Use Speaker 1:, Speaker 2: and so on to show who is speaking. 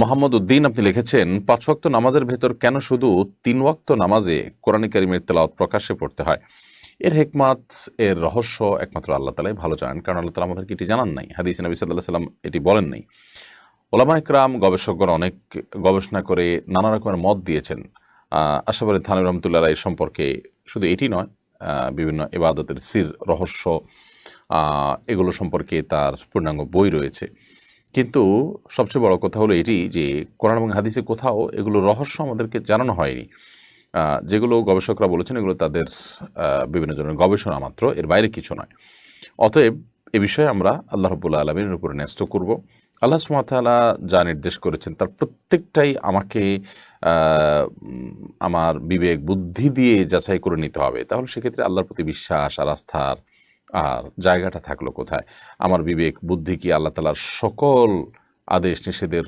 Speaker 1: মোহাম্মদ উদ্দিন আপনি লিখেছেন, ৫ ওয়াক্ত নামাজের ভেতর কেন শুধু ৩ ওয়াক্ত নামাজে কোরআন কারীমের তেলাওয়াত প্রকাশ্যে পড়তে হয়? এর হিকমাত, এর রহস্য একমাত্র আল্লাহ তাআলাই ভালো জানেন। কারণ আল্লাহ তাআলা আমাদেরকে এটি জানান নাই। হাদিসে নবী সাল্লাল্লাহু আলাইহি ওয়াসাল্লাম এটি বলেন নাই। ওলামা ইকরাম, গবেষকগণ অনেক গবেষণা করে নানা রকমের মত দিয়েছেন। আশরাফ আলী থানভী রহমাতুল্লাহ আলাইহি সম্পর্কে শুধু এটি নয়, বিভিন্ন ইবাদতের সির, রহস্য, এগুলো সম্পর্কে তার পূর্ণাঙ্গ বই রয়েছে। কিন্তু সবচেয়ে বড় কথা হলো এটি যে কোরআন এবং হাদিসে কোথাও এগুলো রহস্য আমাদেরকে জানানো হয়নি। যেগুলো গবেষকরা বলেছেন এগুলো তাদের বিভিন্ন ধরনের গবেষণা মাত্র, এর বাইরে কিছু নয়। অতএব এ বিষয়ে আমরা আল্লাহ রাব্বুল আলামিনের উপরে ন্যস্ত করব। আল্লাহ সুবহানাহু ওয়া তাআলা যা নির্দেশ করেছেন তার প্রত্যেকটাই আমাকে আমার বিবেক বুদ্ধি দিয়ে যাচাই করে নিতে হবে। তাহলে সেক্ষেত্রে আল্লাহর প্রতি বিশ্বাস আর আস্থার আর জায়গাটা থাকলো কোথায়? আমার বিবেক বুদ্ধি কি আল্লাহ তাআলার সকল আদেশ নিষেধের